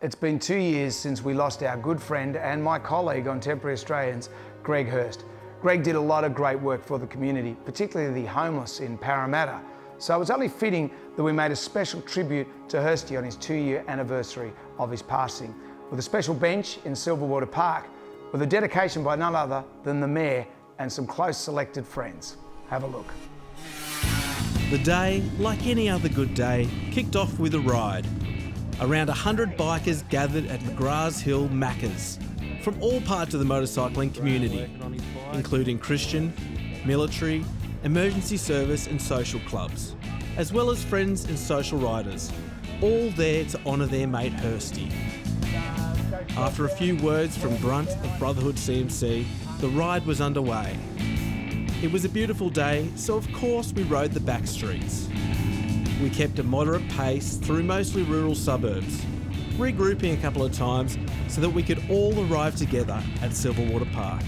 It's been 2 years since we lost our good friend and my colleague on Temporary Australians, Greg Hirsty. Greg did a lot of great work for the community, particularly the homeless in Parramatta. So it was only fitting that we made a special tribute to Hirsty on his 2-year anniversary of his passing, with a special bench in Silverwater Park, with a dedication by none other than the Mayor and some close selected friends. Have a look. The day, like any other good day, kicked off with a ride. Around 100 bikers gathered at McGrath's Hill Macca's from all parts of the motorcycling community, including Christian, military, emergency service and social clubs, as well as friends and social riders, all there to honour their mate Hirsty. After a few words from Brunt of Brotherhood CMC, the ride was underway. It was a beautiful day, so of course we rode the back streets. We kept a moderate pace through mostly rural suburbs, regrouping a couple of times so that we could all arrive together at Silverwater Park.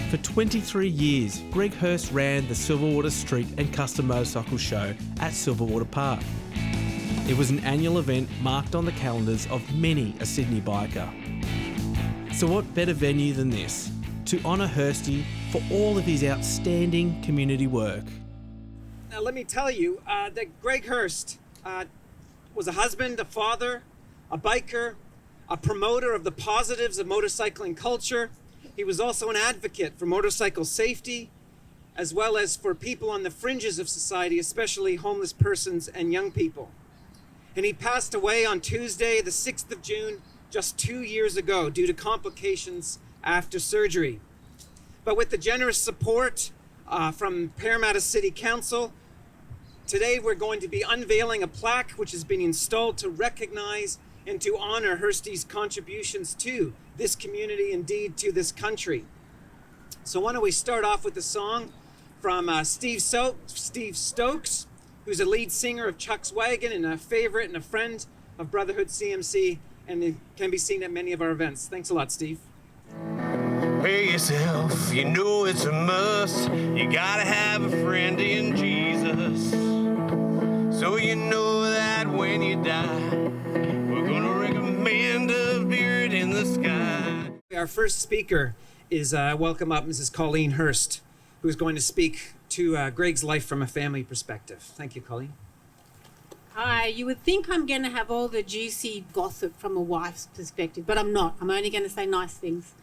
For 23 years, Greg Hirsty ran the Silverwater Street and Custom Motorcycle Show at Silverwater Park. It was an annual event marked on the calendars of many a Sydney biker. So what better venue than this to honour Hirsty for all of his outstanding community work? Now let me tell you that Greg Hirsty was a husband, a father, a biker, a promoter of the positives of motorcycling culture. He was also an advocate for motorcycle safety, as well as for people on the fringes of society, especially homeless persons and young people. And he passed away on Tuesday, the 6th of June, just 2 years ago due to complications after surgery. But with the generous support from Parramatta City Council, today we're going to be unveiling a plaque which has been installed to recognize and to honor Hirsty's contributions to this community, indeed to this country. So why don't we start off with a song from Steve Stokes, who's a lead singer of Chuck's Wagon and a favorite and a friend of Brotherhood CMC, and it can be seen at many of our events. Thanks a lot, Steve. Pay yourself, you know it's a must. You gotta have a friend in Jesus, so you know that when you die, we're gonna recommend a beard in the sky. Our first speaker is welcome up Mrs. Colleen Hirst, who is going to speak to Greg's life from a family perspective. Thank you, Colleen. Hi, you would think I'm going to have all the juicy gossip from a wife's perspective, but I'm not. I'm only going to say nice things.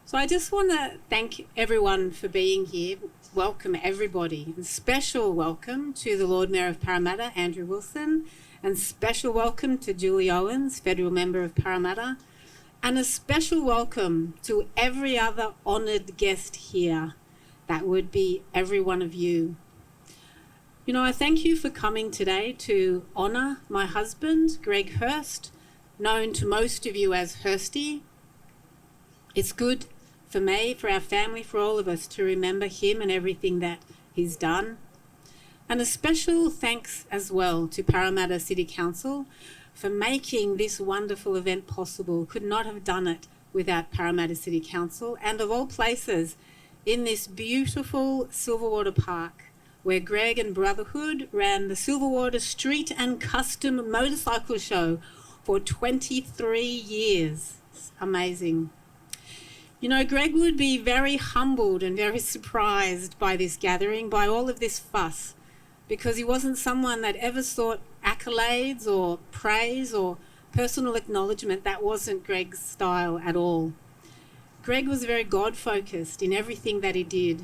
So I just want to thank everyone for being here. Welcome everybody. And special welcome to the Lord Mayor of Parramatta, Andrew Wilson, and special welcome to Julie Owens, Federal Member of Parramatta, and a special welcome to every other honoured guest here. That would be every one of you. You know, I thank you for coming today to honour my husband, Greg Hirsty, known to most of you as Hirsty. It's good for me, for our family, for all of us to remember him and everything that he's done. And a special thanks as well to Parramatta City Council for making this wonderful event possible. Could not have done it without Parramatta City Council, and of all places, in this beautiful Silverwater Park, where Greg and Brotherhood ran the Silverwater Street and Custom Motorcycle Show for 23 years. It's amazing. You know, Greg would be very humbled and very surprised by this gathering, by all of this fuss, because he wasn't someone that ever sought accolades or praise or personal acknowledgement. That wasn't Greg's style at all. Greg was very God-focused in everything that he did,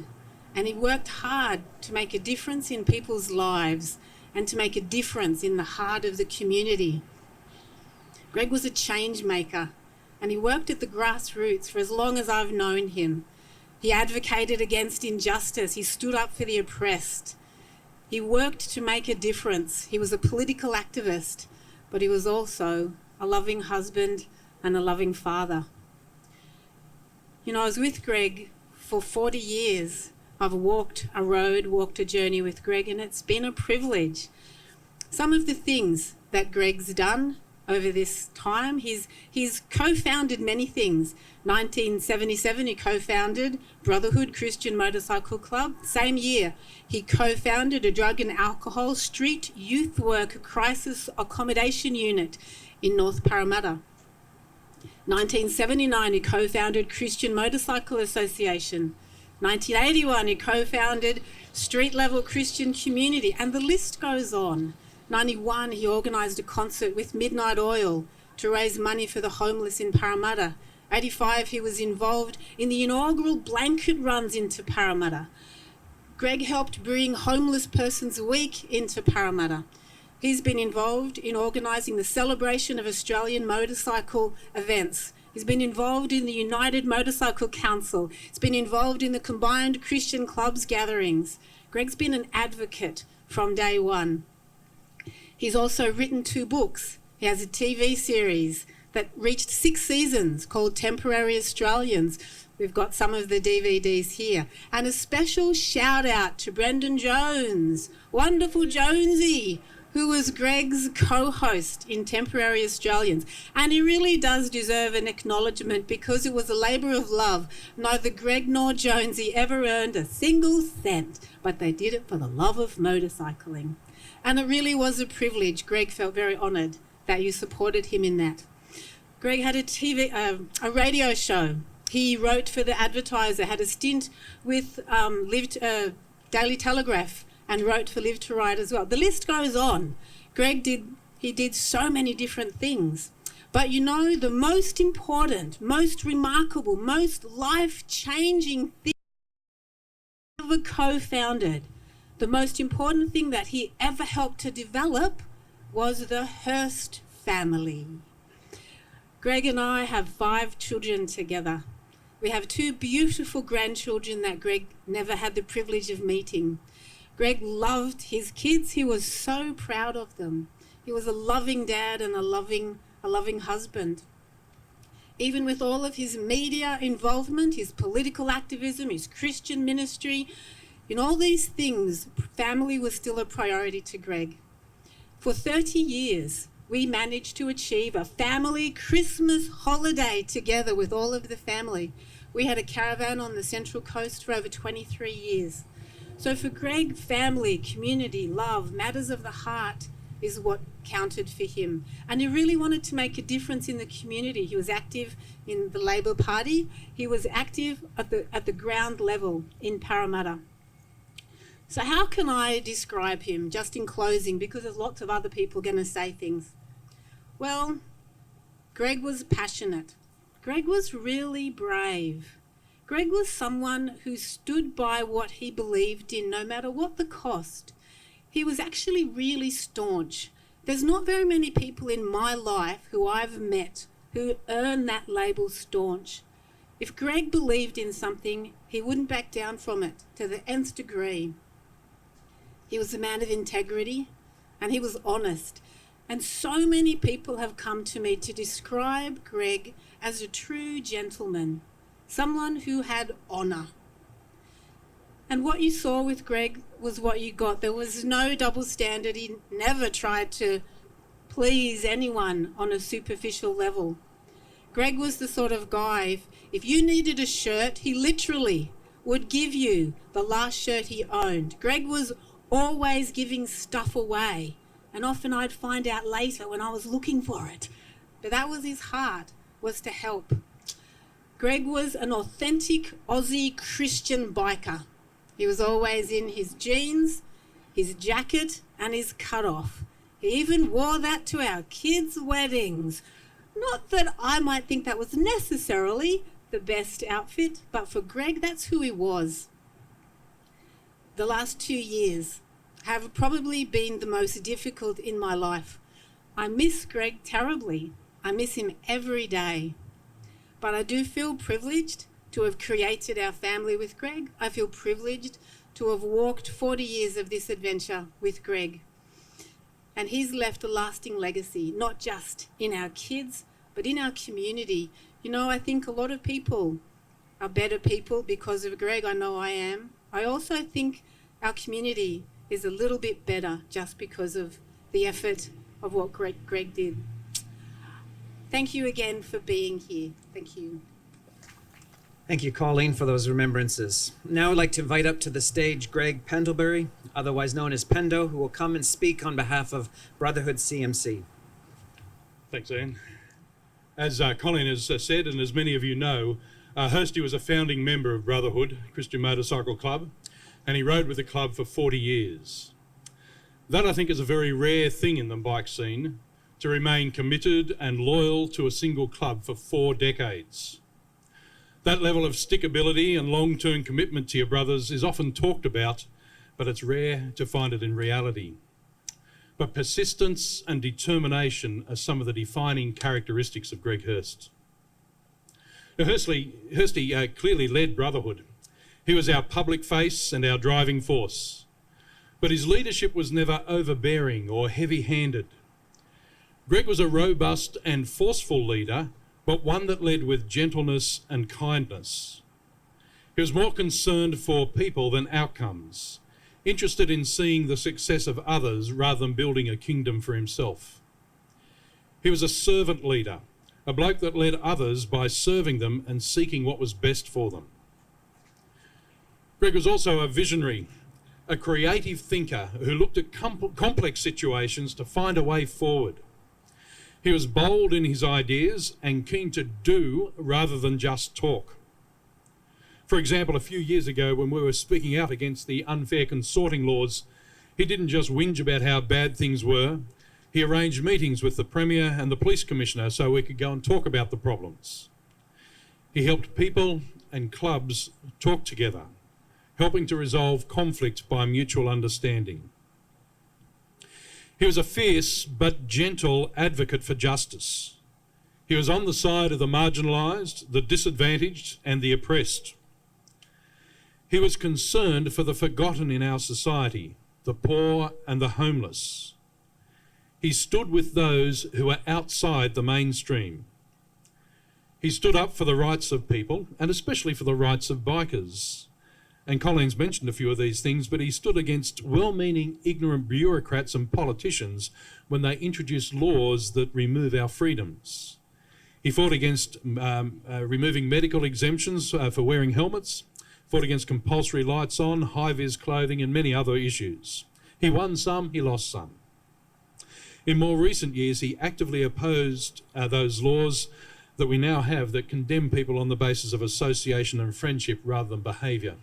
and he worked hard to make a difference in people's lives and to make a difference in the heart of the community. Greg was a change maker, and he worked at the grassroots for as long as I've known him. He advocated against injustice. He stood up for the oppressed. He worked to make a difference. He was a political activist, but he was also a loving husband and a loving father. You know, I was with Greg for 40 years. I've walked a road, walked a journey with Greg, and it's been a privilege. Some of the things that Greg's done over this time, he's co-founded many things. 1977, he co-founded Brotherhood Christian Motorcycle Club. Same year, he co-founded a drug and alcohol street youth work crisis accommodation unit in North Parramatta. 1979, he co-founded Christian Motorcycle Association. 1981, he co-founded Street Level Christian Community, and the list goes on. 91, he organised a concert with Midnight Oil to raise money for the homeless in Parramatta. 85, he was involved in the inaugural blanket runs into Parramatta. Greg helped bring Homeless Persons Week into Parramatta. He's been involved in organising the celebration of Australian motorcycle events. He's been involved in the United Motorcycle Council. He's been involved in the Combined Christian Clubs gatherings. Greg's been an advocate from day one. He's also written 2 books. He has a TV series that reached 6 seasons called Temporary Australians. We've got some of the DVDs here. And a special shout out to Brendan Jones, wonderful Jonesy, who was Greg's co-host in Temporary Australians. And he really does deserve an acknowledgement because it was a labour of love. Neither Greg nor Jonesy ever earned a single cent, but they did it for the love of motorcycling. And it really was a privilege. Greg felt very honoured that you supported him in that. Greg had a radio show. He wrote for The Advertiser, had a stint with Daily Telegraph, and wrote for Live to Ride as well. The list goes on. Greg did so many different things. But you know, the most important, most remarkable, most life-changing thing he ever co-founded, the most important thing that he ever helped to develop was the Hirst family. Greg and I have 5 children together. We have 2 beautiful grandchildren that Greg never had the privilege of meeting. Greg loved his kids. He was so proud of them. He was a loving dad and a loving husband. Even with all of his media involvement, his political activism, his Christian ministry, in all these things, family was still a priority to Greg. For 30 years, we managed to achieve a family Christmas holiday together with all of the family. We had a caravan on the Central Coast for over 23 years. So for Greg, family, community, love, matters of the heart is what counted for him. And he really wanted to make a difference in the community. He was active in the Labor Party. He was active at the ground level in Parramatta. So how can I describe him, just in closing, because there's lots of other people going to say things. Well, Greg was passionate. Greg was really brave. Greg was someone who stood by what he believed in, no matter what the cost. He was actually really staunch. There's not very many people in my life who I've met who earn that label staunch. If Greg believed in something, he wouldn't back down from it to the nth degree. He was a man of integrity and he was honest. And so many people have come to me to describe Greg as a true gentleman, someone who had honour. And what you saw with Greg was what you got. There was no double standard. He never tried to please anyone on a superficial level. Greg was the sort of guy, if you needed a shirt, he literally would give you the last shirt he owned. Greg was always giving stuff away. And often I'd find out later when I was looking for it. But that was his heart, was to help. Greg was an authentic Aussie Christian biker. He was always in his jeans, his jacket, and his cutoff. He even wore that to our kids' weddings. Not that I might think that was necessarily the best outfit, but for Greg, that's who he was. The last 2 years have probably been the most difficult in my life. I miss Greg terribly. I miss him every day. But I do feel privileged to have created our family with Greg. I feel privileged to have walked 40 years of this adventure with Greg. And he's left a lasting legacy, not just in our kids, but in our community. You know, I think a lot of people are better people because of Greg. I know I am. I also think our community is a little bit better just because of the effort of what Greg did. Thank you again for being here. Thank you. Thank you, Colleen, for those remembrances. Now I'd like to invite up to the stage Greg Pendlebury, otherwise known as Pendo, who will come and speak on behalf of Brotherhood CMC. Thanks, Ian. As Colin has said, and as many of you know, Hirsty was a founding member of Brotherhood, Christian Motorcycle Club, and he rode with the club for 40 years. That, I think, is a very rare thing in the bike scene, to remain committed and loyal to a single club for 4 decades. That level of stickability and long-term commitment to your brothers is often talked about, but it's rare to find it in reality. But persistence and determination are some of the defining characteristics of Greg Hirst. Now, Hirsty clearly led Brotherhood. He was our public face and our driving force. But his leadership was never overbearing or heavy-handed. Greg was a robust and forceful leader, but one that led with gentleness and kindness. He was more concerned for people than outcomes, interested in seeing the success of others rather than building a kingdom for himself. He was a servant leader, a bloke that led others by serving them and seeking what was best for them. Greg was also a visionary, a creative thinker who looked at complex situations to find a way forward. He was bold in his ideas and keen to do rather than just talk. For example, a few years ago when we were speaking out against the unfair consorting laws, he didn't just whinge about how bad things were. He arranged meetings with the Premier and the Police Commissioner so we could go and talk about the problems. He helped people and clubs talk together, helping to resolve conflict by mutual understanding. He was a fierce but gentle advocate for justice. He was on the side of the marginalised, the disadvantaged and the oppressed. He was concerned for the forgotten in our society, the poor and the homeless. He stood with those who are outside the mainstream. He stood up for the rights of people and especially for the rights of bikers. And Colin's mentioned a few of these things, but he stood against well-meaning, ignorant bureaucrats and politicians when they introduced laws that remove our freedoms. He fought against removing medical exemptions for wearing helmets, fought against compulsory lights on, high-vis clothing and many other issues. He won some, he lost some. In more recent years, he actively opposed those laws that we now have that condemn people on the basis of association and friendship rather than behaviour.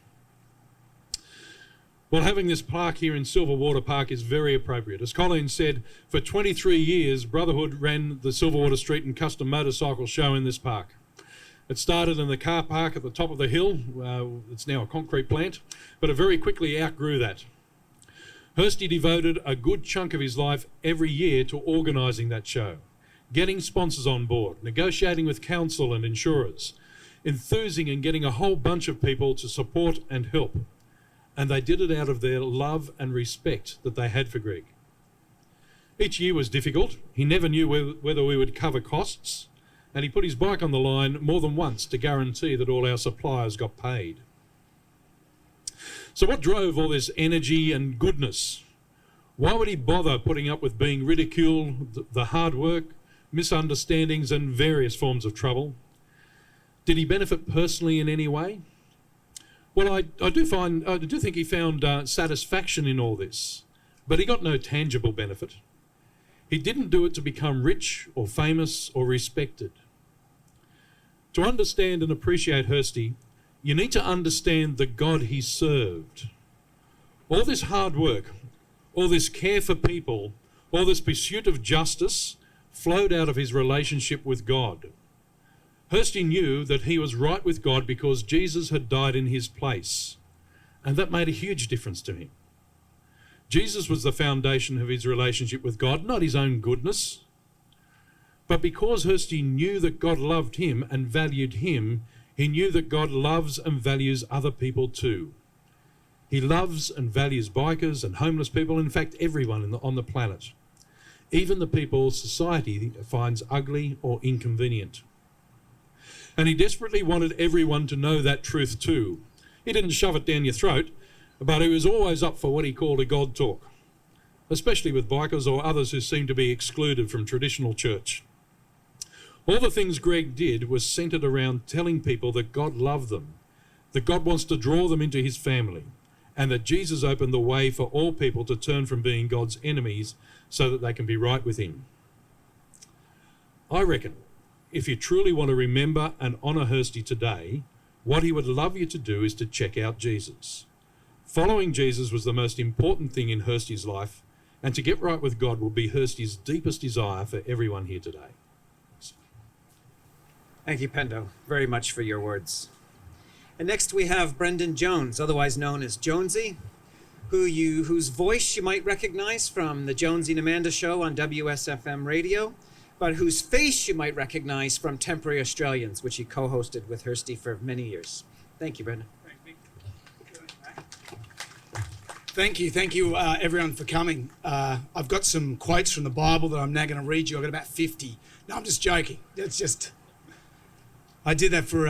Well, having this plaque here in Silverwater Park is very appropriate. As Colin said, for 23 years, Brotherhood ran the Silverwater Street and Custom Motorcycle Show in this park. It started in the car park at the top of the hill. It's now a concrete plant, but it very quickly outgrew that. Hirsty devoted a good chunk of his life every year to organising that show, getting sponsors on board, negotiating with council and insurers, enthusing and getting a whole bunch of people to support and help. And they did it out of their love and respect that they had for Greg. Each year was difficult. He never knew whether we would cover costs, and he put his bike on the line more than once to guarantee that all our suppliers got paid. So what drove all this energy and goodness? Why would he bother putting up with being ridiculed, the hard work, misunderstandings and various forms of trouble? Did he benefit personally in any way? Well, I do think he found satisfaction in all this, but he got no tangible benefit. He didn't do it to become rich or famous or respected. To understand and appreciate Hirsty, you need to understand the God he served. All this hard work, all this care for people, all this pursuit of justice flowed out of his relationship with God. Hirsty knew that he was right with God because Jesus had died in his place, and that made a huge difference to him. Jesus was the foundation of his relationship with God, not his own goodness. But because Hirsty knew that God loved him and valued him, he knew that God loves and values other people too. He loves and values bikers and homeless people, in fact everyone on the planet, even the people society finds ugly or inconvenient. And he desperately wanted everyone to know that truth too. He didn't shove it down your throat, but he was always up for what he called a God talk, especially with bikers or others who seemed to be excluded from traditional church. All the things Greg did was centred around telling people that God loved them, that God wants to draw them into his family, and that Jesus opened the way for all people to turn from being God's enemies so that they can be right with him. I reckon if you truly want to remember and honour Hirsty today, what he would love you to do is to check out Jesus. Following Jesus was the most important thing in Hirsty's life, and to get right with God will be Hirsty's deepest desire for everyone here today. Thank you, Pendo, very much for your words. And next we have Brendan Jones, otherwise known as Jonesy, whose voice you might recognize from the Jonesy and Amanda show on WSFM radio, but whose face you might recognize from Temporary Australians, which he co-hosted with Hirsty for many years. Thank you, Brendan. Thank you, everyone, for coming. I've got some quotes from the Bible that I'm now going to read you. I've got about 50. No, I'm just joking. I did that for,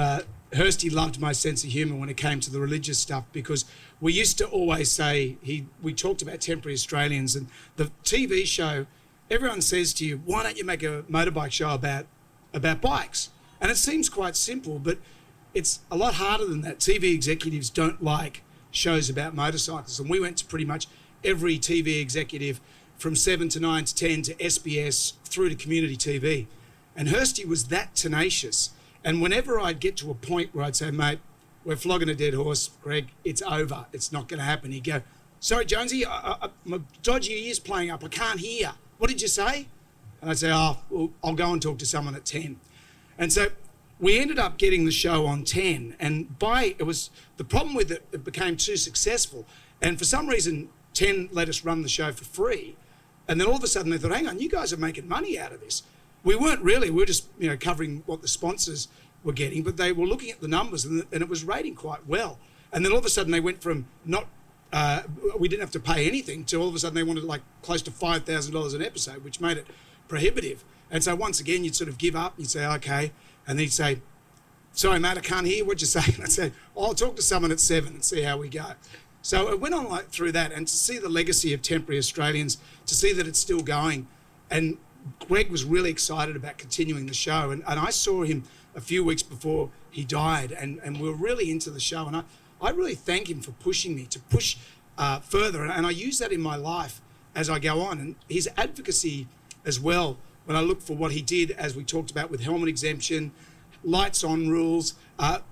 Hirsty loved my sense of humour when it came to the religious stuff, because we used to always say, we talked about Temporary Australians, and the TV show, everyone says to you, why don't you make a motorbike show about bikes? And it seems quite simple, but it's a lot harder than that. TV executives don't like shows about motorcycles, and we went to pretty much every TV executive from 7 to 9 to 10 to SBS through to community TV. And Hirsty was that tenacious. And whenever I'd get to a point where I'd say, mate, we're flogging a dead horse, Greg, it's over, it's not going to happen, he'd go, sorry, Jonesy, my dodgy ear's playing up, I can't hear. What did you say? And I'd say, well, I'll go and talk to someone at 10. And so we ended up getting the show on 10, and the problem with it became too successful. And for some reason, 10 let us run the show for free. And then all of a sudden they thought, hang on, you guys are making money out of this. We weren't really, we were just covering what the sponsors were getting, but they were looking at the numbers, and it was rating quite well. And then all of a sudden they went from we didn't have to pay anything to all of a sudden they wanted like close to $5,000 an episode, which made it prohibitive. And so once again, you'd sort of give up, you'd say, okay. And then he'd say, sorry, mate, I can't hear what you're saying. And I'd say, I'll talk to someone at 7 and see how we go. So it went on like through that, and to see the legacy of Temporary Australians, to see that it's still going. And Greg was really excited about continuing the show. And I saw him a few weeks before he died, and we were really into the show. And I really thank him for pushing me to push further. And I use that in my life as I go on. And his advocacy as well, when I look for what he did, as we talked about with helmet exemption, lights on rules,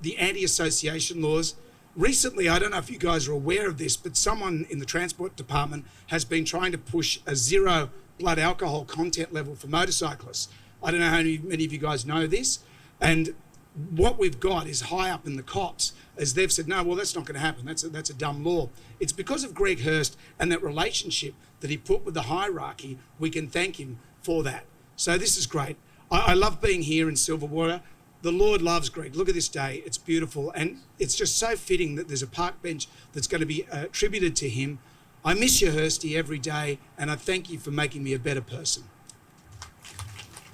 the anti-association laws. Recently, I don't know if you guys are aware of this, but someone in the transport department has been trying to push a 0 blood alcohol content level for motorcyclists. I don't know how many of you guys know this. And what we've got is high up in the cops, as they've said, no, well, that's not going to happen. That's a dumb law. It's because of Greg Hirst and that relationship that he put with the hierarchy. We can thank him for that. So this is great. I love being here in Silverwater. The Lord loves Greg. Look at this day. It's beautiful. And it's just so fitting that there's a park bench that's going to be attributed to him. I miss you, Hirsty, every day, and I thank you for making me a better person.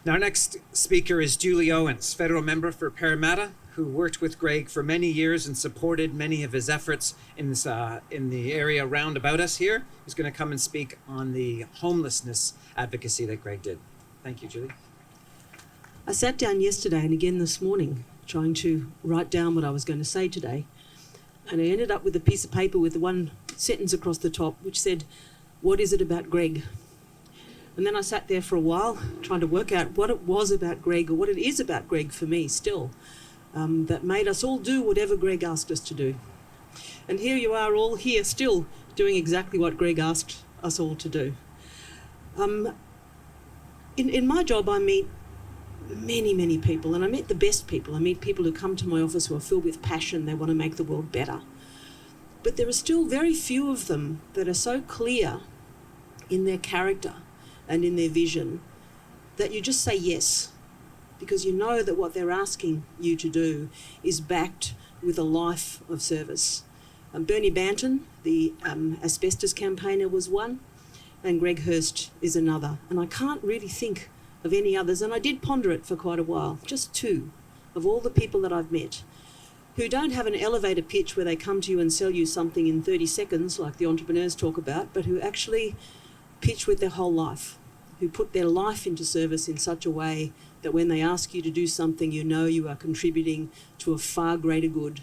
Now, our next speaker is Julie Owens, federal member for Parramatta, who worked with Greg for many years and supported many of his efforts in the area round about us here. He's going to come and speak on the homelessness advocacy that Greg did. Thank you, Julie. I sat down yesterday and again this morning trying to write down what I was going to say today, and I ended up with a piece of paper with one sentence across the top which said, what is it about Greg? And then I sat there for a while trying to work out what it was about Greg, or what it is about Greg for me still, that made us all do whatever Greg asked us to do. And here you are all here still doing exactly what Greg asked us all to do. In my job, I meet many people, and I meet the best people. I meet people who come to my office who are filled with passion. They want to make the world better. But there are still very few of them that are so clear in their character and in their vision that you just say yes, because you know that what they're asking you to do is backed with a life of service. Bernie Banton, the asbestos campaigner, was one, and Greg Hirst is another. And I can't really think of any others, and I did ponder it for quite a while. Just two of all the people that I've met who don't have an elevator pitch where they come to you and sell you something in 30 seconds like the entrepreneurs talk about, but who actually pitch with their whole life, who put their life into service in such a way that when they ask you to do something, you know you are contributing to a far greater good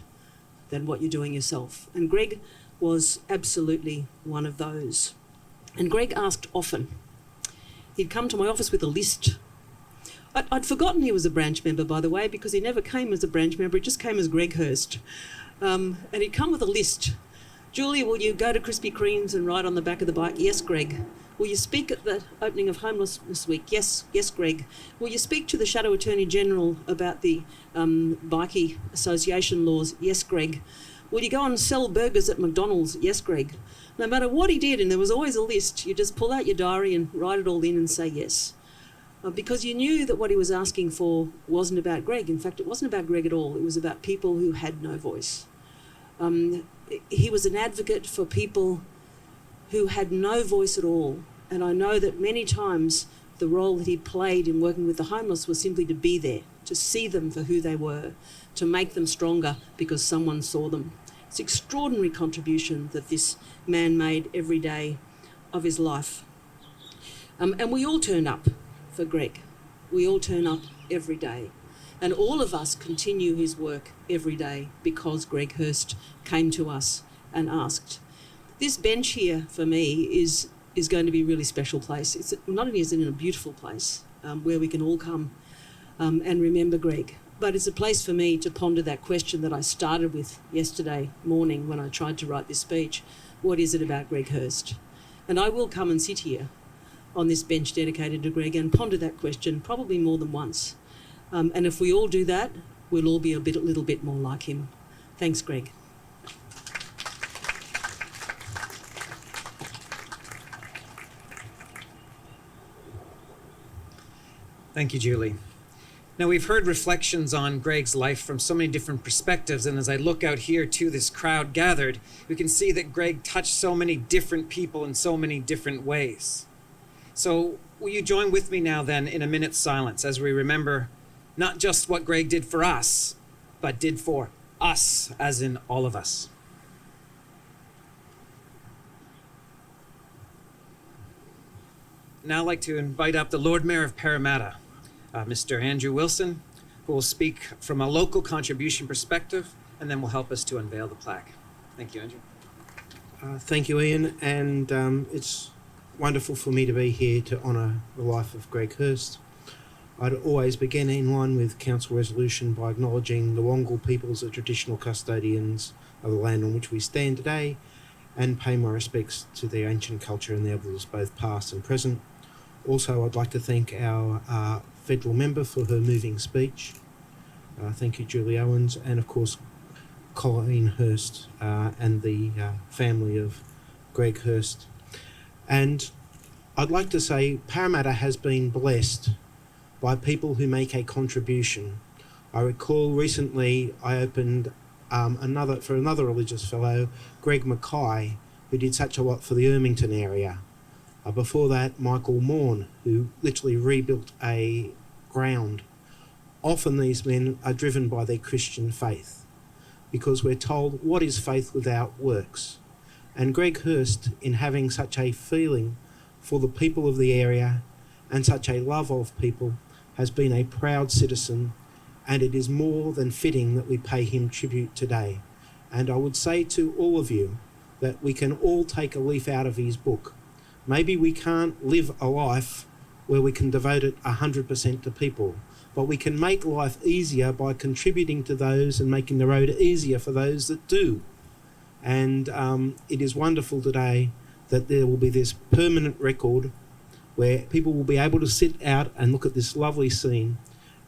than what you're doing yourself. And Greg was absolutely one of those. And Greg asked often. He'd come to my office with a list I'd forgotten he was a branch member, by the way, because he never came as a branch member. He just came as Greg Hirsty. And he'd come with a list. Julia, will you go to Krispy Kreme's and ride on the back of the bike? Yes, Greg. Will you speak at the opening of Homelessness Week? Yes, Greg. Will you speak to the Shadow Attorney General about the bikie association laws? Yes, Greg. Will you go and sell burgers at McDonald's? Yes, Greg. No matter what he did, and there was always a list, you just pull out your diary and write it all in and say yes. Because you knew that what he was asking for wasn't about Greg. In fact, it wasn't about Greg at all. It was about people who had no voice. He was an advocate for people who had no voice at all. And I know that many times the role that he played in working with the homeless was simply to be there, to see them for who they were, to make them stronger because someone saw them. It's an extraordinary contribution that this man made every day of his life. And we all turn up for Greg. We all turn up every day. And all of us continue his work every day because Greg Hirsty came to us and asked. This bench here, for me, is going to be a really special place. It's not only is it in a beautiful place where we can all come and remember Greg, but it's a place for me to ponder that question that I started with yesterday morning when I tried to write this speech. What is it about Greg Hirsty? And I will come and sit here on this bench dedicated to Greg and ponder that question probably more than once. And if we all do that, we'll all be a little bit more like him. Thanks, Greg. Thank you, Julie. Now, we've heard reflections on Greg's life from so many different perspectives, and as I look out here to this crowd gathered, we can see that Greg touched so many different people in so many different ways. So will you join with me now then in a minute's silence as we remember not just what Greg did for us, but did for us, as in all of us. Now I'd like to invite up the Lord Mayor of Parramatta, Mr. Andrew Wilson, who will speak from a local contribution perspective and then will help us to unveil the plaque. Thank you, Andrew. Thank you, Ian, and it's wonderful for me to be here to honour the life of Greg Hirsty. I'd always begin in line with Council resolution by acknowledging the Wongal people as the traditional custodians of the land on which we stand today and pay my respects to their ancient culture and the elders both past and present. Also, I'd like to thank our federal member for her moving speech. Thank you, Julie Owens, and of course, Colleen Hirst and the family of Greg Hirsty. And I'd like to say Parramatta has been blessed by people who make a contribution. I recall recently I opened for another religious fellow, Greg Mackay, who did such a lot for the Ermington area. Before that, Michael Morn, who literally rebuilt a ground. Often these men are driven by their Christian faith, because we're told, what is faith without works? And Greg Hirsty, in having such a feeling for the people of the area and such a love of people, has been a proud citizen, and it is more than fitting that we pay him tribute today. And I would say to all of you that we can all take a leaf out of his book. Maybe we can't live a life where we can devote it 100% to people, but we can make life easier by contributing to those and making the road easier for those that do. And it is wonderful today that there will be this permanent record where people will be able to sit out and look at this lovely scene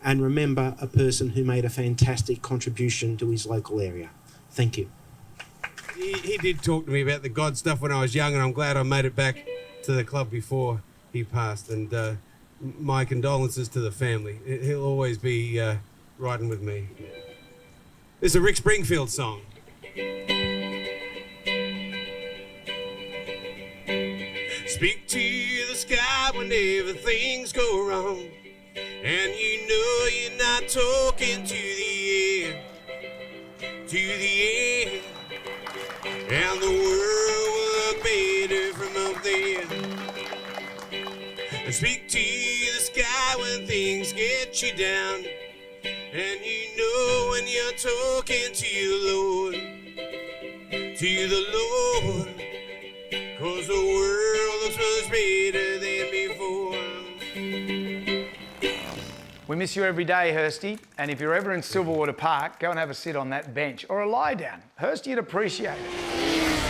and remember a person who made a fantastic contribution to his local area. Thank you. He did talk to me about the God stuff when I was young, and I'm glad I made it back to the club before he passed. And my condolences to the family. He'll always be riding with me. It's a Rick Springfield song. Speak to the sky whenever things go wrong, and you know you're not talking to the air, and the world will look better from up there. And speak to the sky when things get you down, and you know when you're talking to the Lord, 'cause the world looks much better than before. We miss you every day, Hirsty, and if you're ever in Silverwater Park, go and have a sit on that bench or a lie down. Hirsty'd appreciate it.